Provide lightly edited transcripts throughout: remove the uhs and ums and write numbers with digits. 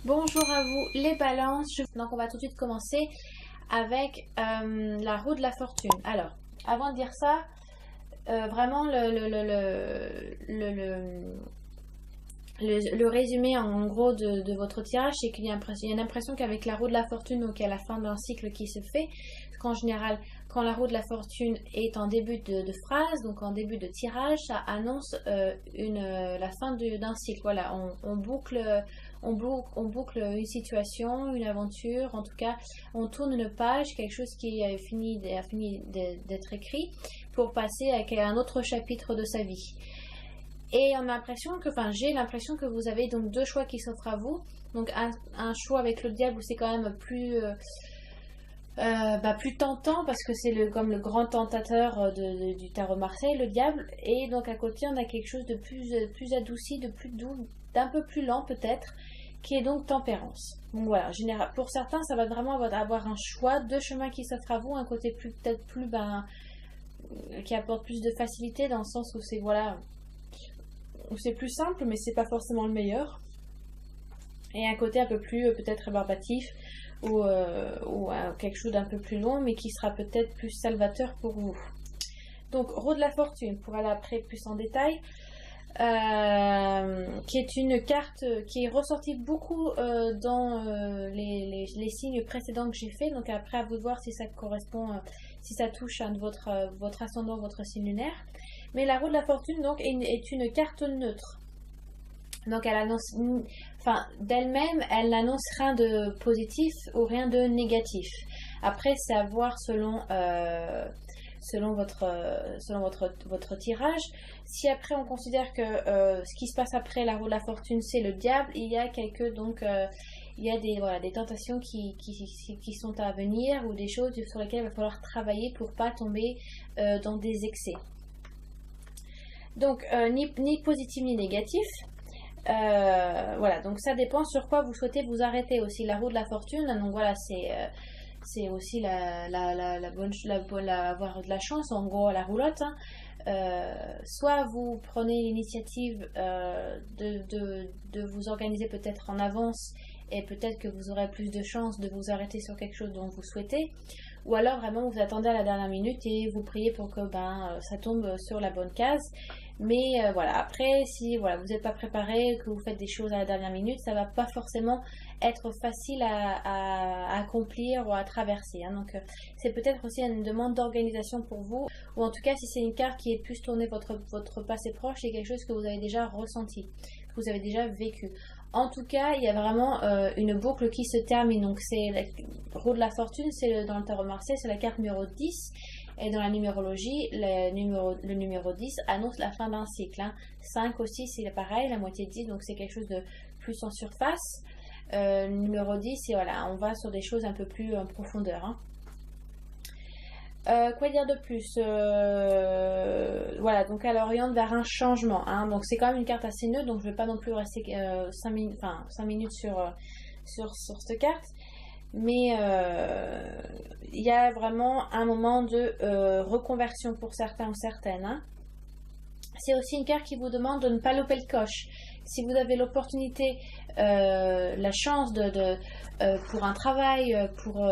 Bonjour à vous les balances. Donc on va tout de suite commencer avec la roue de la fortune. Alors, avant de dire ça, vraiment le résumé en gros de votre tirage, c'est qu'il y a une impression qu'avec la roue de la fortune, donc à la fin d'un cycle qui se fait, qu'en général, quand la roue de la fortune est en début de phrase, donc en début de tirage, ça annonce la fin d'un cycle. Voilà, on boucle une situation, une aventure, en tout cas, on tourne une page, quelque chose qui a fini d'être écrit, pour passer à un autre chapitre de sa vie. Et on a l'impression que, enfin, j'ai l'impression que vous avez donc deux choix qui s'offrent à vous. Donc un choix avec le diable où c'est quand même plus tentant parce que c'est comme le grand tentateur du tarot Marseille, le diable. Et donc à côté, on a quelque chose de plus adouci, de plus doux, d'un peu plus lent peut-être, qui est donc tempérance. Donc voilà, pour certains, ça va vraiment avoir un choix, deux chemins qui s'offrent à vous, un côté peut-être plus, qui apporte plus de facilité dans le sens où c'est, voilà, où c'est plus simple, mais c'est pas forcément le meilleur. Et un côté un peu plus peut-être rébarbatif ou quelque chose d'un peu plus long, mais qui sera peut-être plus salvateur pour vous. Donc, roue de la fortune, pour aller après plus en détail, qui est une carte qui est ressortie beaucoup dans les signes précédents que j'ai fait. Donc après, à vous de voir si ça correspond, si ça touche à votre ascendant, votre signe lunaire. Mais la roue de la fortune donc est une carte neutre. Donc elle annonce, enfin d'elle-même, elle n'annonce rien de positif ou rien de négatif. Après, c'est à voir selon votre tirage. Si après on considère que ce qui se passe après la roue de la fortune c'est le diable, il y a il y a des tentations qui sont à venir ou des choses sur lesquelles il va falloir travailler pour pas tomber dans des excès. Donc ni positif ni négatif. Voilà, donc ça dépend sur quoi vous souhaitez vous arrêter aussi. La roue de la fortune, donc voilà, c'est aussi avoir de la chance, en gros, à la roulotte. Hein. Soit vous prenez l'initiative de vous organiser peut-être en avance et peut-être que vous aurez plus de chances de vous arrêter sur quelque chose dont vous souhaitez, ou alors vraiment vous attendez à la dernière minute et vous priez pour que ça tombe sur la bonne case. Mais voilà, après, si voilà, vous n'êtes pas préparé, que vous faites des choses à la dernière minute, ça va pas forcément être facile à accomplir ou à traverser. Hein. Donc c'est peut-être aussi une demande d'organisation pour vous, ou en tout cas si c'est une carte qui est plus tournée votre passé proche, c'est quelque chose que vous avez déjà ressenti, que vous avez déjà vécu. En tout cas, il y a vraiment une boucle qui se termine. Donc c'est la roue de la fortune, dans le tarot Marseille, c'est la carte numéro 10. Et dans la numérologie, le numéro 10 annonce la fin d'un cycle. Hein. 5 aussi, c'est pareil, la moitié de 10, donc c'est quelque chose de plus en surface. Le numéro 10, et voilà, on va sur des choses un peu plus en profondeur. Hein. Quoi dire de plus Voilà, donc elle oriente vers un changement. Hein. Donc c'est quand même une carte assez neutre, donc je ne vais pas non plus rester 5 minutes sur cette carte. Mais il y a vraiment un moment de reconversion pour certains ou certaines. Hein. C'est aussi une carte qui vous demande de ne pas louper le coche. Si vous avez l'opportunité, la chance pour un travail, pour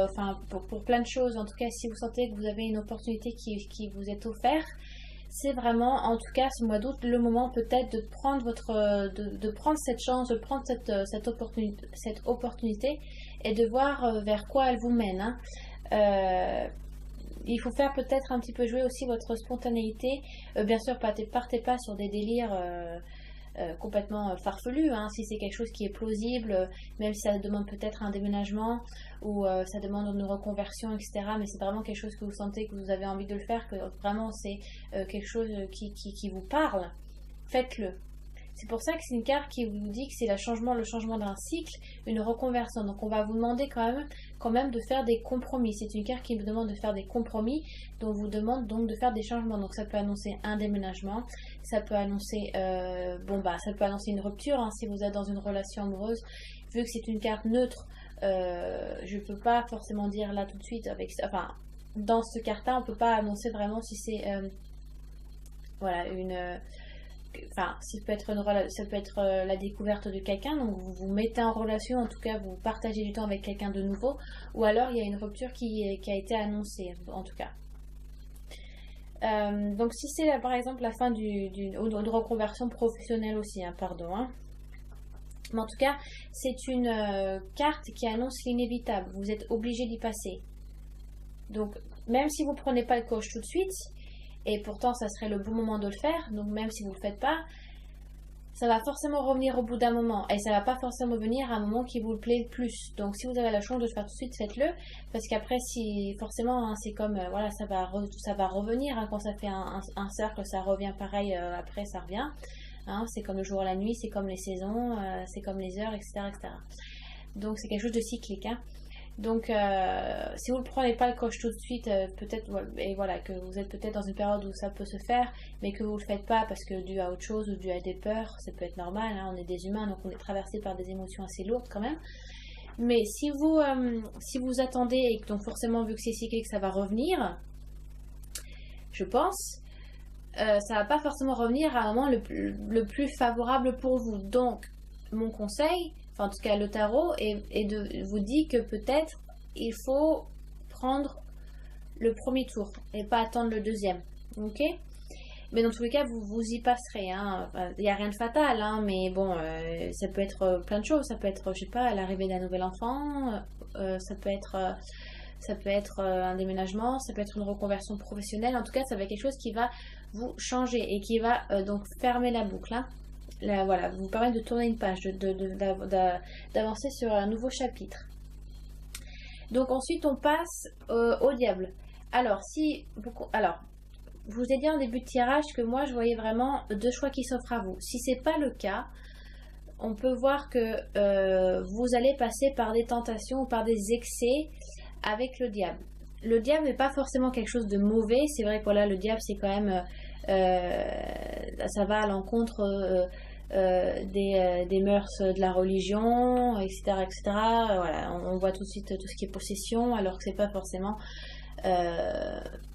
plein de choses, en tout cas si vous sentez que vous avez une opportunité qui vous est offerte, c'est vraiment, en tout cas ce mois d'août, le moment peut-être de prendre cette chance, de prendre cette opportunité et de voir vers quoi elle vous mène. Hein. Il faut faire peut-être un petit peu jouer aussi votre spontanéité. Bien sûr, partez pas sur des délires complètement farfelus. Hein. Si c'est quelque chose qui est plausible, même si ça demande peut-être un déménagement ou ça demande une reconversion, etc. Mais c'est vraiment quelque chose que vous sentez que vous avez envie de le faire, que vraiment c'est quelque chose qui vous parle, faites-le. C'est pour ça que c'est une carte qui vous dit que c'est le changement d'un cycle, une reconversion. Donc on va vous demander quand même de faire des compromis. C'est une carte qui vous demande de faire des compromis, donc vous demande donc de faire des changements. Donc ça peut annoncer un déménagement, ça peut annoncer ça peut annoncer une rupture hein, si vous êtes dans une relation amoureuse. Vu que c'est une carte neutre, je ne peux pas forcément dire là tout de suite dans ce carte-là, on ne peut pas annoncer vraiment si c'est enfin, ça peut être, ça peut être la découverte de quelqu'un, donc vous vous mettez en relation, en tout cas vous partagez du temps avec quelqu'un de nouveau, ou alors il y a une rupture qui a été annoncée, en tout cas. Donc si c'est par exemple la fin d'une reconversion professionnelle aussi, hein, pardon, hein. Mais en tout cas, c'est une carte qui annonce l'inévitable. Vous êtes obligé d'y passer. Donc, même si vous ne prenez pas le coach tout de suite, et pourtant ça serait le bon moment de le faire, donc même si vous ne le faites pas, ça va forcément revenir au bout d'un moment. Et ça ne va pas forcément venir à un moment qui vous le plaît le plus. Donc, si vous avez la chance de le faire tout de suite, faites-le. Parce qu'après, si forcément, hein, c'est comme, voilà, ça va revenir. Hein, quand ça fait un cercle, ça revient pareil, après ça revient. Hein, c'est comme le jour et la nuit, c'est comme les saisons, c'est comme les heures, etc. etc. Donc c'est quelque chose de cyclique. Hein. Donc si vous ne prenez pas le coach tout de suite, peut-être, et voilà, que vous êtes peut-être dans une période où ça peut se faire, mais que vous ne le faites pas parce que dû à autre chose ou dû à des peurs, ça peut être normal, hein, on est des humains, donc on est traversé par des émotions assez lourdes quand même. Mais si vous attendez, et donc forcément vu que c'est cyclique, ça va revenir, je pense, ça va pas forcément revenir à un moment le plus favorable pour vous. Donc, mon conseil, enfin en tout cas le tarot, est de vous dire que peut-être il faut prendre le premier tour et pas attendre le deuxième. Ok? Mais dans tous les cas, vous y passerez. Hein. Enfin, il n'y a rien de fatal, hein, mais bon, ça peut être plein de choses. Ça peut être, je sais pas, l'arrivée d'un nouvel enfant, ça peut être un déménagement, ça peut être une reconversion professionnelle. En tout cas, ça va être quelque chose qui va vous changer et qui va donc fermer la boucle. Hein. Là, voilà, vous permettre de tourner une page, d'avancer sur un nouveau chapitre. Donc ensuite, on passe au diable. Alors, je vous ai dit en début de tirage que moi, je voyais vraiment deux choix qui s'offrent à vous. Si c'est pas le cas, on peut voir que vous allez passer par des tentations ou par des excès avec le diable. Le diable n'est pas forcément quelque chose de mauvais. C'est vrai que voilà, le diable, c'est quand même... ça va à l'encontre des mœurs de la religion, etc. etc. Voilà, on voit tout de suite tout ce qui est possession, alors que c'est pas forcément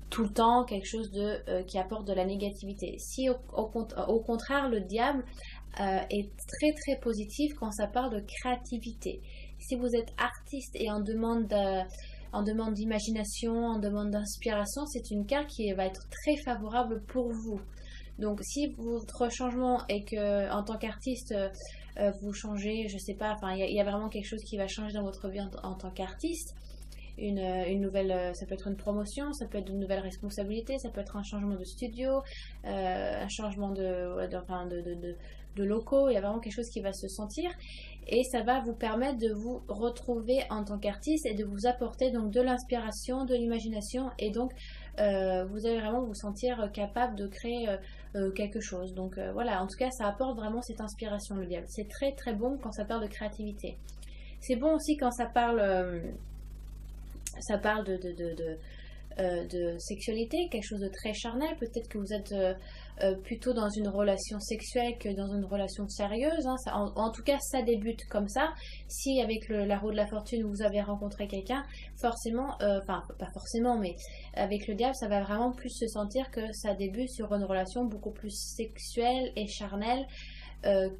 tout le temps quelque chose qui apporte de la négativité. Si au contraire, le diable est très très positif quand ça parle de créativité. Si vous êtes artiste et en demande d'imagination, en demande d'inspiration, c'est une carte qui va être très favorable pour vous. Donc si votre changement est que en tant qu'artiste vous changez, je sais pas, enfin il y a vraiment quelque chose qui va changer dans votre vie en tant qu'artiste. Une nouvelle, ça peut être une promotion, ça peut être une nouvelle responsabilité, ça peut être un changement de studio, un changement de locaux. Il y a vraiment quelque chose qui va se sentir et ça va vous permettre de vous retrouver en tant qu'artiste et de vous apporter donc de l'inspiration, de l'imagination et donc vous allez vraiment vous sentir capable de créer quelque chose. Donc voilà, en tout cas ça apporte vraiment cette inspiration, le diable. C'est très très bon quand ça parle de créativité. C'est bon aussi quand ça parle de sexualité, quelque chose de très charnel. Peut-être que vous êtes plutôt dans une relation sexuelle que dans une relation sérieuse. Hein. En tout cas, ça débute comme ça. Si avec la roue de la fortune, vous avez rencontré quelqu'un, forcément, enfin pas forcément, mais avec le diable, ça va vraiment plus se sentir que ça débute sur une relation beaucoup plus sexuelle et charnelle.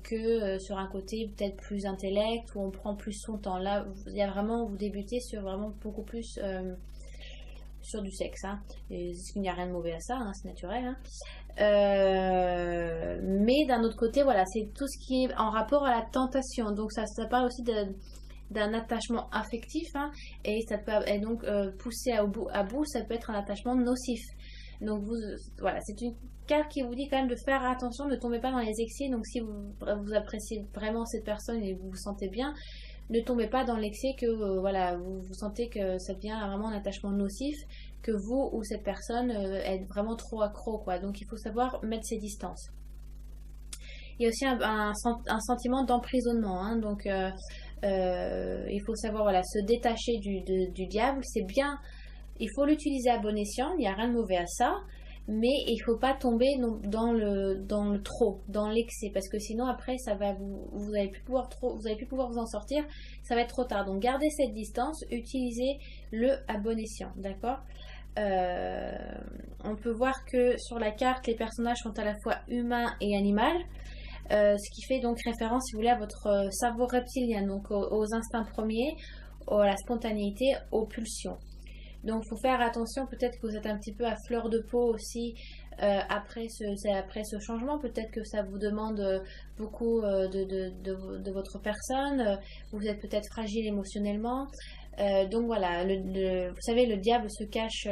Que sur un côté peut-être plus intellect où on prend plus son temps. Là, il y a vraiment, vous débutez sur vraiment beaucoup plus sur du sexe. Hein. Et il n'y a rien de mauvais à ça, hein, c'est naturel. Hein. Mais d'un autre côté, voilà, c'est tout ce qui est en rapport à la tentation. Donc ça parle aussi d'un attachement affectif. Hein, et ça peut donc pousser à bout, ça peut être un attachement nocif. Donc voilà, c'est une carte qui vous dit quand même de faire attention, ne tombez pas dans les excès. Donc si vous appréciez vraiment cette personne et vous vous sentez bien, ne tombez pas dans l'excès que voilà, vous sentez que ça devient vraiment un attachement nocif, que vous ou cette personne est vraiment trop accro, quoi. Donc il faut savoir mettre ses distances. Il y a aussi un sentiment d'emprisonnement, hein, donc il faut savoir voilà, se détacher du diable. C'est bien, il faut l'utiliser à bon escient, il n'y a rien de mauvais à ça. Mais il ne faut pas tomber dans le trop, dans l'excès, parce que sinon après ça va vous n'allez plus pouvoir vous en sortir, ça va être trop tard. Donc gardez cette distance, utilisez-le à bon escient, d'accord. On peut voir que sur la carte, les personnages sont à la fois humains et animaux, ce qui fait donc référence, si vous voulez, à votre cerveau reptilien, donc aux instincts premiers, à la spontanéité, aux pulsions. Donc il faut faire attention, peut-être que vous êtes un petit peu à fleur de peau aussi après ce changement, peut-être que ça vous demande beaucoup de votre personne, vous êtes peut-être fragile émotionnellement. Donc voilà, vous savez, le diable se cache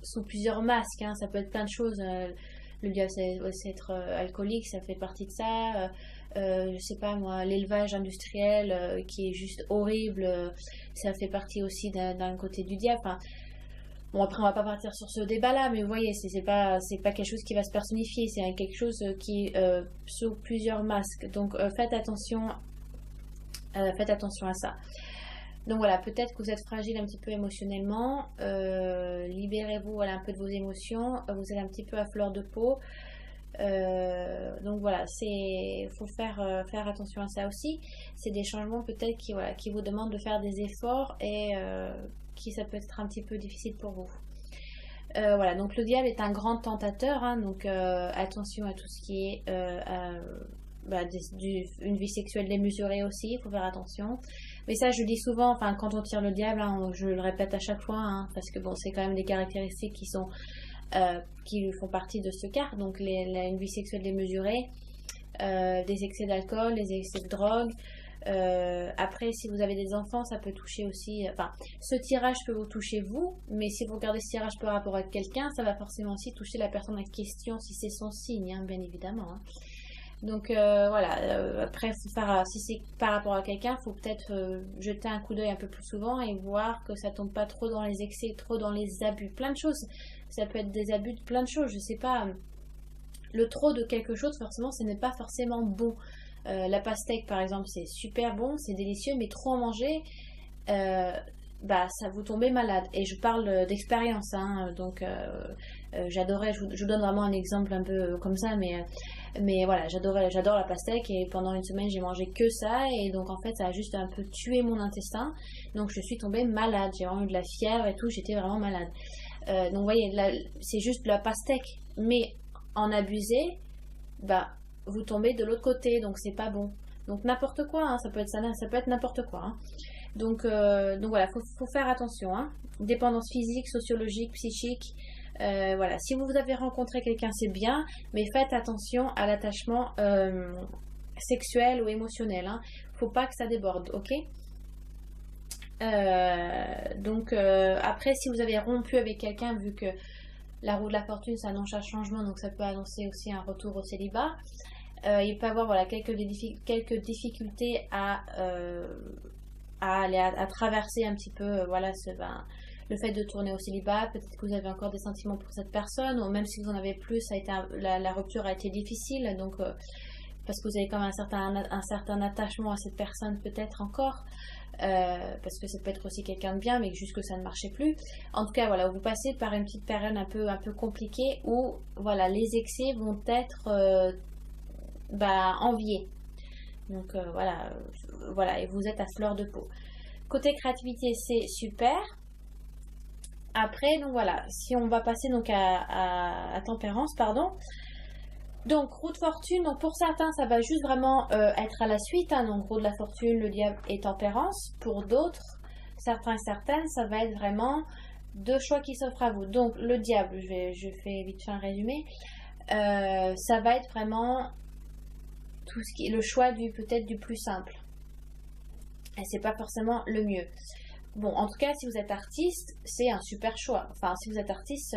sous plusieurs masques, hein. Ça peut être plein de choses. Le diable, c'est être alcoolique, ça fait partie de ça. Je sais pas moi, l'élevage industriel qui est juste horrible, ça fait partie aussi d'un côté du diable. Enfin, bon, après, on va pas partir sur ce débat-là, mais vous voyez, c'est pas quelque chose qui va se personnifier, c'est quelque chose qui est sous plusieurs masques. Donc, faites attention à ça. Donc voilà, peut-être que vous êtes fragile un petit peu émotionnellement, libérez-vous voilà, un peu de vos émotions, vous êtes un petit peu à fleur de peau. Donc voilà, faut faire attention à ça aussi. C'est des changements peut-être qui vous demandent de faire des efforts et qui ça peut être un petit peu difficile pour vous. Voilà, donc le diable est un grand tentateur, hein, donc attention à tout ce qui est une vie sexuelle démesurée aussi, il faut faire attention. Mais ça, je le dis souvent, enfin, quand on tire le diable, hein, je le répète à chaque fois, hein, parce que bon, c'est quand même des caractéristiques qui font partie de ce quart. Donc, une vie sexuelle démesurée, des excès d'alcool, des excès de drogue. Après, si vous avez des enfants, ça peut toucher aussi. Enfin, ce tirage peut vous toucher vous, mais si vous regardez ce tirage par rapport à quelqu'un, ça va forcément aussi toucher la personne en question si c'est son signe, hein, bien évidemment. Hein. Donc voilà, après si c'est par rapport à quelqu'un, il faut peut-être jeter un coup d'œil un peu plus souvent et voir que ça tombe pas trop dans les excès, trop dans les abus, plein de choses. Ça peut être des abus de plein de choses, je sais pas. Le trop de quelque chose, forcément, ce n'est pas forcément bon. La pastèque, par exemple, c'est super bon, c'est délicieux, mais trop en manger, ça vous tombez malade. Et je parle d'expérience, hein, donc j'adorais, je vous donne vraiment un exemple un peu comme ça, mais voilà, j'adore la pastèque et pendant une semaine j'ai mangé que ça et donc en fait ça a juste un peu tué mon intestin, donc je suis tombée malade, j'ai vraiment eu de la fièvre et tout, j'étais vraiment malade. Donc vous voyez, c'est juste de la pastèque, mais en abuser, vous tombez de l'autre côté, donc c'est pas bon. Donc n'importe quoi, hein, ça peut être n'importe quoi. Hein. Donc voilà, faut faire attention. Hein. Dépendance physique, sociologique, psychique. Voilà, si vous avez rencontré quelqu'un, c'est bien, mais faites attention à l'attachement sexuel ou émotionnel. Hein. Faut pas que ça déborde, ok? Donc après, si vous avez rompu avec quelqu'un, vu que la roue de la fortune, ça annonce un changement, donc ça peut annoncer aussi un retour au célibat. Il peut y avoir voilà, quelques difficultés à traverser un petit peu voilà, le fait de tourner au célibat. Peut-être que vous avez encore des sentiments pour cette personne, ou même si vous en avez plus, la rupture a été difficile, donc parce que vous avez quand même un certain attachement à cette personne peut-être encore. Parce que ça peut être aussi quelqu'un de bien mais juste que ça ne marchait plus. En tout cas voilà, vous passez par une petite période un peu compliquée où voilà, les excès vont être enviés. Donc voilà, et vous êtes à fleur de peau. Côté créativité, c'est super. Après, donc voilà, si on va passer donc à tempérance, pardon. Donc, roue de fortune, donc pour certains, ça va juste vraiment être à la suite. Hein, donc, roue de la fortune, le diable et tempérance. Pour d'autres, certains et certaines, ça va être vraiment deux choix qui s'offrent à vous. Donc, le diable, je fais vite fait un résumé. Ça va être vraiment tout ce qui est le choix peut-être du plus simple. Et c'est pas forcément le mieux. Bon, en tout cas, si vous êtes artiste, c'est un super choix. Enfin, si vous êtes artiste,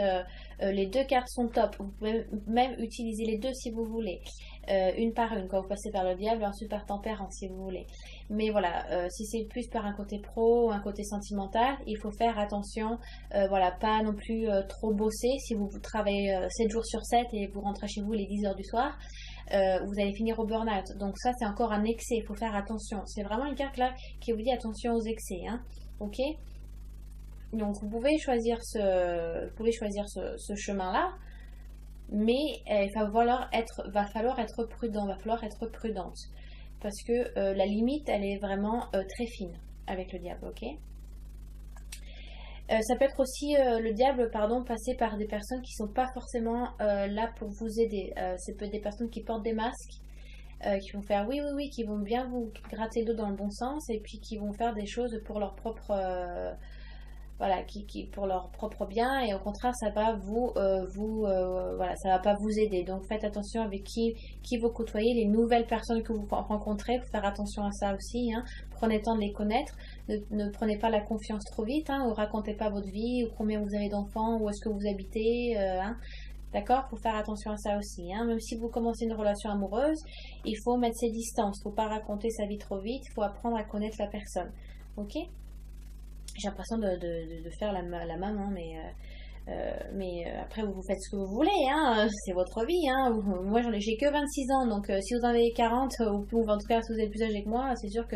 les deux cartes sont top. Vous pouvez même utiliser les deux si vous voulez. Une par une, quand vous passez par le diable, un super tempérance si vous voulez. Mais voilà, si c'est plus par un côté pro ou un côté sentimental, il faut faire attention. Voilà, pas non plus trop bosser. Si vous travaillez 7 jours sur 7 et vous rentrez chez vous les 10 heures du soir, vous allez finir au burn-out. Donc ça, c'est encore un excès. Il faut faire attention. C'est vraiment une carte là qui vous dit attention aux excès. Hein. Ok, donc vous pouvez choisir ce chemin-là, mais il va falloir être prudent, va falloir être prudente, parce que la limite, elle est vraiment très fine avec le diable, ok. Ça peut être aussi le diable, pardon, passé par des personnes qui sont pas forcément là pour vous aider. C'est peut être des personnes qui portent des masques, qui vont faire oui, oui, oui, qui vont bien vous gratter le dos dans le bon sens et puis qui vont faire des choses pour leur propre, voilà, pour leur propre bien et au contraire, ça va voilà, ça va pas vous aider. Donc faites attention avec qui vous côtoyez, les nouvelles personnes que vous rencontrez, faut faire attention à ça aussi. Hein. Prenez le temps de les connaître. Ne prenez pas la confiance trop vite, hein, ou racontez pas votre vie, ou combien vous avez d'enfants, où est-ce que vous habitez, hein. D'accord? Faut faire attention à ça aussi. Hein. Même si vous commencez une relation amoureuse, il faut mettre ses distances. Faut pas raconter sa vie trop vite. Il faut apprendre à connaître la personne. Ok? J'ai l'impression de faire la maman, mais après vous faites ce que vous voulez, hein, c'est votre vie. Hein. Moi j'ai que 26 ans, donc si vous en avez 40, ou en tout cas si vous êtes plus âgé que moi, c'est sûr que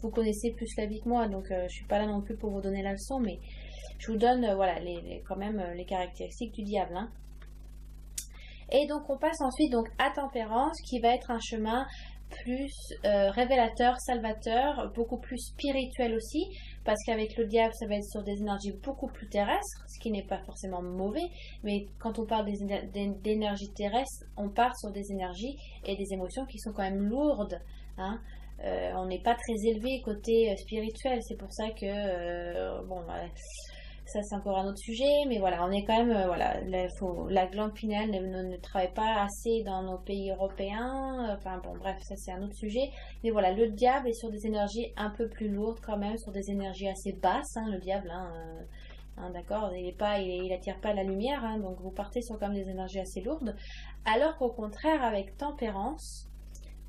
vous connaissez plus la vie que moi, donc je suis pas là non plus pour vous donner la leçon, mais je vous donne voilà, quand même les caractéristiques du diable. Hein. Et donc on passe ensuite donc à Tempérance, qui va être un chemin plus révélateur, salvateur, beaucoup plus spirituel aussi, parce qu'avec le diable ça va être sur des énergies beaucoup plus terrestres, ce qui n'est pas forcément mauvais, mais quand on parle d'énergie terrestre, on part sur des énergies et des émotions qui sont quand même lourdes, hein. On n'est pas très élevé côté spirituel, c'est pour ça que bon, ça c'est encore un autre sujet, mais voilà, on est quand même, voilà, la glande pinéale ne travaille pas assez dans nos pays européens, enfin bon, bref, ça c'est un autre sujet, mais voilà, le diable est sur des énergies un peu plus lourdes quand même, sur des énergies assez basses, hein, le diable, hein, d'accord, il attire pas la lumière, hein, donc vous partez sur quand même des énergies assez lourdes, alors qu'au contraire, avec Tempérance,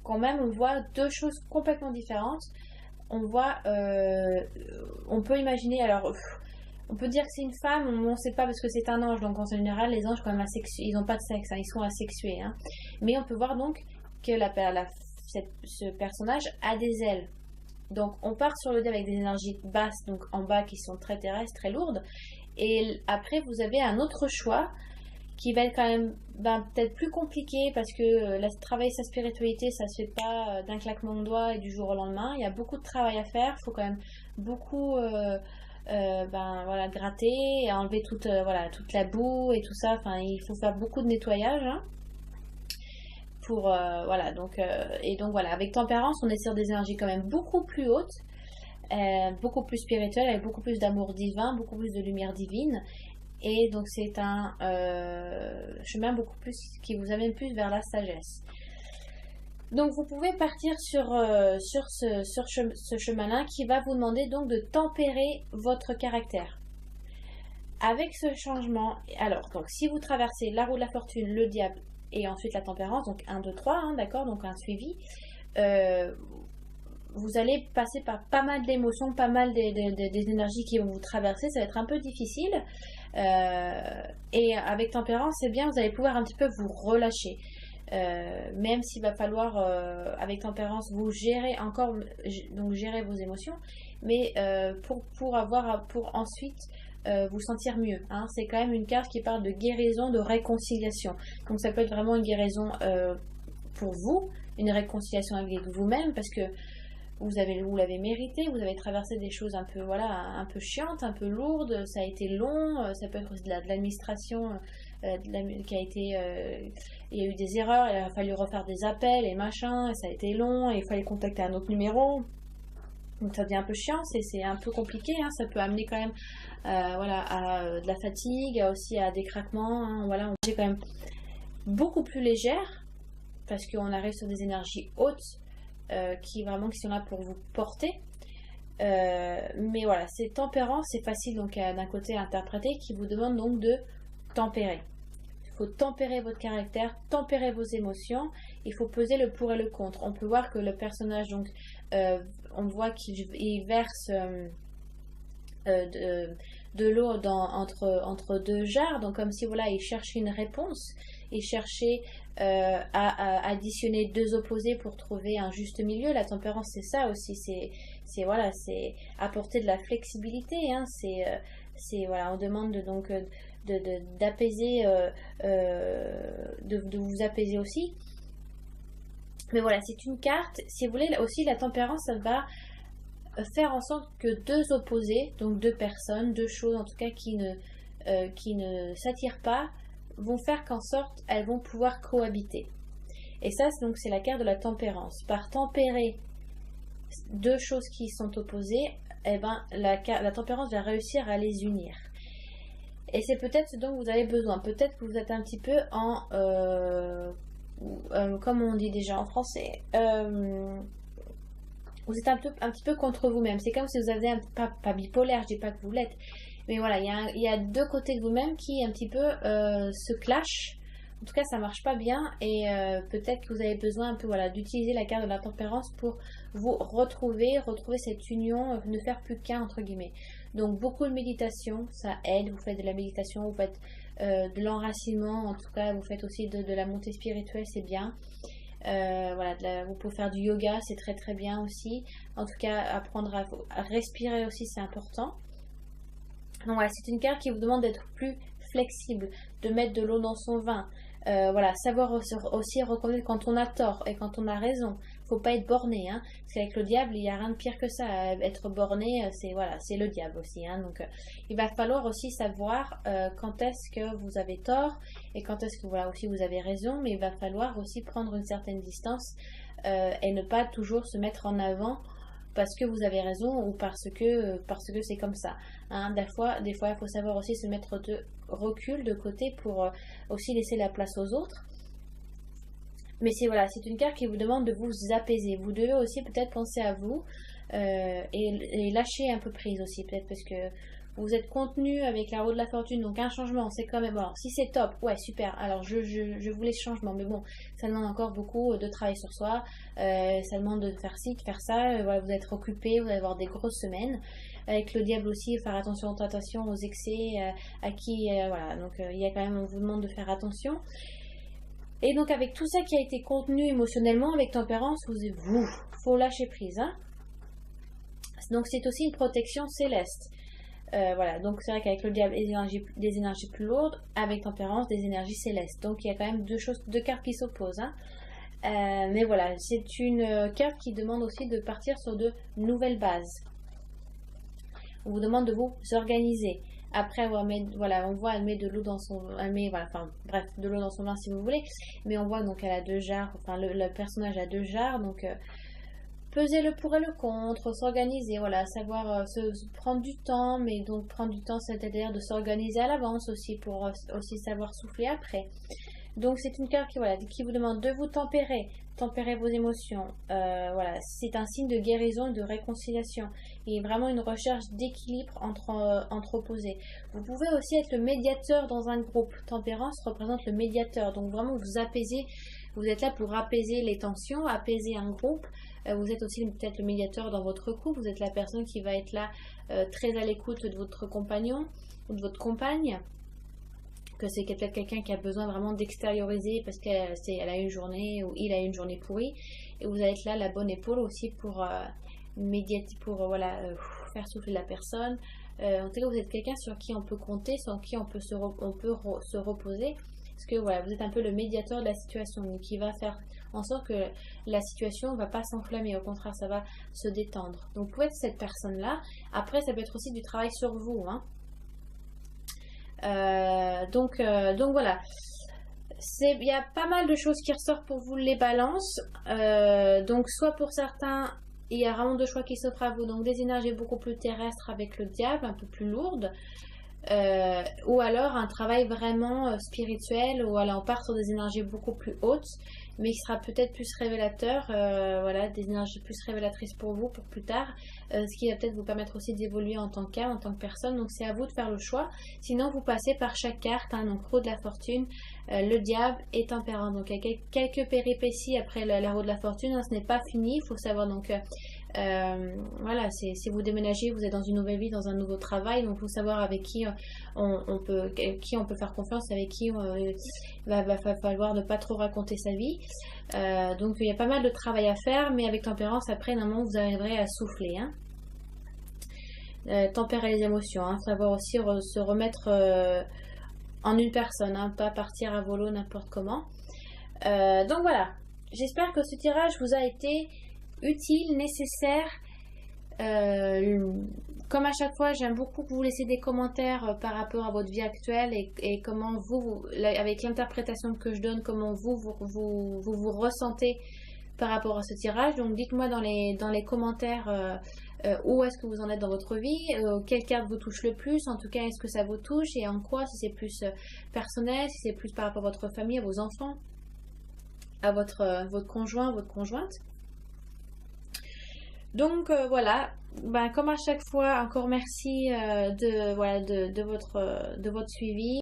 quand même, on voit deux choses complètement différentes. On voit, on peut imaginer, alors, on peut dire que c'est une femme, on ne sait pas parce que c'est un ange, donc en général, les anges, quand même, ils n'ont pas de sexe, hein, ils sont asexués. Hein. Mais on peut voir donc que ce personnage a des ailes. Donc, on part sur le dé avec des énergies basses, donc en bas, qui sont très terrestres, très lourdes. Et après, vous avez un autre choix qui va être quand même peut-être plus compliqué parce que travailler sa spiritualité, ça se fait pas d'un claquement de doigts et du jour au lendemain. Il y a beaucoup de travail à faire, il faut quand même beaucoup voilà, gratter et enlever voilà, toute la boue et tout ça. Enfin, il faut faire beaucoup de nettoyage. Hein, pour voilà, et donc voilà, avec Tempérance, on est sur des énergies quand même beaucoup plus hautes. Beaucoup plus spirituelles, avec beaucoup plus d'amour divin, beaucoup plus de lumière divine. Et donc c'est un chemin beaucoup plus qui vous amène plus vers la sagesse. Donc vous pouvez partir sur ce chemin-là qui va vous demander donc de tempérer votre caractère. Avec ce changement, alors donc si vous traversez la roue de la fortune, le diable et ensuite la tempérance, donc 1, 2, 3, hein, d'accord, donc un suivi, vous allez passer par pas mal d'émotions, pas mal des énergies qui vont vous traverser, ça va être un peu difficile. Et avec Tempérance, c'est bien, vous allez pouvoir un petit peu vous relâcher. Même s'il va falloir, avec Tempérance, vous gérer encore, donc gérer vos émotions, mais pour ensuite vous sentir mieux. Hein. C'est quand même une carte qui parle de guérison, de réconciliation. Donc ça peut être vraiment une guérison pour vous, une réconciliation avec vous-même, parce que vous l'avez mérité, vous avez traversé des choses un peu, voilà, un peu chiantes, un peu lourdes, ça a été long, ça peut être aussi de l'administration qui a été, il y a eu des erreurs, il a fallu refaire des appels et machin, et ça a été long, et il fallait contacter un autre numéro, donc ça devient un peu chiant, c'est un peu compliqué, hein, ça peut amener quand même voilà, à de la fatigue, aussi à des craquements, hein, voilà, on est quand même beaucoup plus légère, parce qu'on arrive sur des énergies hautes, qui sont là pour vous porter. Mais voilà, c'est Tempérance, c'est facile donc d'un côté à interpréter, qui vous demande donc de tempérer. Il faut tempérer votre caractère, tempérer vos émotions, il faut peser le pour et le contre. On peut voir que le personnage, donc, on voit qu'il verse de l'eau entre deux jarres, donc comme si voilà, il cherchait une réponse, il cherchait à additionner deux opposés pour trouver un juste milieu. La tempérance, c'est ça aussi, c'est voilà, c'est apporter de la flexibilité, hein, c'est voilà, on demande donc d'apaiser, de vous apaiser aussi. Mais voilà, c'est une carte, si vous voulez, aussi la tempérance, ça va faire en sorte que deux opposés, donc deux personnes, deux choses en tout cas qui ne s'attirent pas, vont faire qu'en sorte elles vont pouvoir cohabiter. Et ça, donc, c'est la carte de la tempérance. Par tempérer deux choses qui sont opposées, eh ben, la tempérance va réussir à les unir. Et c'est peut-être ce dont vous avez besoin. Peut-être que vous êtes un petit peu en... comme on dit déjà en français, vous êtes un petit peu contre vous-même. C'est comme si vous aviez pas bipolaire, je dis pas que vous l'êtes, mais voilà, il y a deux côtés de vous-même qui un petit peu se clashent. En tout cas, ça marche pas bien et peut-être que vous avez besoin un peu voilà, d'utiliser la carte de la tempérance pour vous retrouver cette union, ne faire plus qu'un entre guillemets. Donc beaucoup de méditation, ça aide. Vous faites de la méditation, vous faites de l'enracinement, en tout cas, vous faites aussi de la montée spirituelle, c'est bien. Voilà, vous pouvez faire du yoga, c'est très très bien aussi. En tout cas, apprendre à respirer aussi, c'est important. Donc voilà, c'est une carte qui vous demande d'être plus flexible, de mettre de l'eau dans son vin. Voilà, savoir aussi reconnaître quand on a tort et quand on a raison. Faut pas être borné, hein, parce qu'avec le diable, il n'y a rien de pire que ça. Être borné, c'est voilà, c'est le diable aussi, hein. Donc, il va falloir aussi savoir quand est-ce que vous avez tort et quand est-ce que voilà aussi vous avez raison. Mais il va falloir aussi prendre une certaine distance et ne pas toujours se mettre en avant parce que vous avez raison ou parce que c'est comme ça, hein. Des fois il faut savoir aussi se mettre de recul de côté pour aussi laisser la place aux autres. Mais c'est voilà, c'est une carte qui vous demande de vous apaiser. Vous devez aussi peut-être penser à vous et lâcher un peu prise aussi, peut-être parce que vous êtes contenu avec la roue de la fortune, donc un changement, c'est quand même... Alors, si c'est top, ouais, super, alors je voulais ce changement, mais bon, ça demande encore beaucoup de travail sur soi, ça demande de faire ci, de faire ça, voilà, vous êtes occupé, vous allez avoir des grosses semaines. Avec le diable aussi, faire attention aux excès, à qui... voilà, donc il y a quand même, on vous demande de faire attention. Et donc avec tout ça qui a été contenu émotionnellement, avec tempérance, vous faut lâcher prise, hein. Donc c'est aussi une protection céleste. Voilà, donc c'est vrai qu'avec le diable, des énergies plus lourdes, avec tempérance, des énergies célestes. Donc il y a quand même deux cartes qui s'opposent, hein. Mais voilà, c'est une carte qui demande aussi de partir sur de nouvelles bases. On vous demande de vous organiser. Après avoir mis, voilà, on voit elle met de l'eau dans son, voilà, enfin bref, de l'eau dans son vin si vous voulez. Mais on voit donc elle a deux jarres, enfin le personnage a deux jarres, donc peser le pour et le contre, s'organiser, voilà, savoir se prendre du temps, mais donc prendre du temps, c'est-à-dire de s'organiser à l'avance aussi pour aussi savoir souffler après. Donc c'est une carte qui vous demande de vous tempérer vos émotions. Voilà, c'est un signe de guérison et de réconciliation. Il y a vraiment une recherche d'équilibre entre opposés. Vous pouvez aussi être le médiateur dans un groupe. Tempérance représente le médiateur, donc vraiment vous apaisez. Vous êtes là pour apaiser les tensions, apaiser un groupe. Vous êtes aussi peut-être le médiateur dans votre couple. Vous êtes la personne qui va être là très à l'écoute de votre compagnon ou de votre compagne. Que c'est peut-être quelqu'un qui a besoin vraiment d'extérioriser parce qu'elle a une journée ou il a une journée pourrie. Et vous allez être là, la bonne épaule aussi pour médiater, pour faire souffler la personne. En tout cas, vous êtes quelqu'un sur qui on peut compter, sur qui on peut se reposer. Parce que voilà, vous êtes un peu le médiateur de la situation, donc qui va faire en sorte que la situation ne va pas s'enflammer, au contraire, ça va se détendre. Donc vous pouvez être cette personne-là. Après, ça peut être aussi du travail sur vous, hein. Donc voilà, il y a pas mal de choses qui ressortent pour vous les balances. Donc soit pour certains, il y a vraiment deux choix qui s'offrent à vous. Donc des énergies beaucoup plus terrestres avec le diable, un peu plus lourdes. Ou alors un travail vraiment spirituel où on part sur des énergies beaucoup plus hautes mais qui sera peut-être plus révélateur, voilà, des énergies plus révélatrices pour vous pour plus tard, ce qui va peut-être vous permettre aussi d'évoluer en tant qu'âme, en tant que personne. Donc c'est à vous de faire le choix, sinon vous passez par chaque carte, hein, donc roue de la fortune, le diable et tempérance. Donc il y a quelques péripéties après la roue de la fortune, hein, ce n'est pas fini, il faut savoir donc voilà, si vous déménagez, vous êtes dans une nouvelle vie, dans un nouveau travail, donc il faut savoir avec qui on peut faire confiance, avec qui va falloir ne pas trop raconter sa vie. Donc il y a pas mal de travail à faire, mais avec tempérance, après normalement vous arriverez à souffler, hein. Tempérer les émotions, hein, savoir aussi se remettre en une personne, hein, pas partir à volo n'importe comment. Donc voilà, j'espère que ce tirage vous a été utile, nécessaire. Euh, Comme à chaque fois, j'aime beaucoup que vous laissiez des commentaires par rapport à votre vie actuelle et comment avec l'interprétation que je donne, comment vous ressentez par rapport à ce tirage. Donc dites-moi dans les commentaires où est-ce que vous en êtes dans votre vie, quelle carte vous touche le plus, en tout cas est-ce que ça vous touche et en quoi, si c'est plus personnel, si c'est plus par rapport à votre famille, à vos enfants, à votre conjoint, votre conjointe. Donc voilà, ben, comme à chaque fois, encore merci de votre suivi.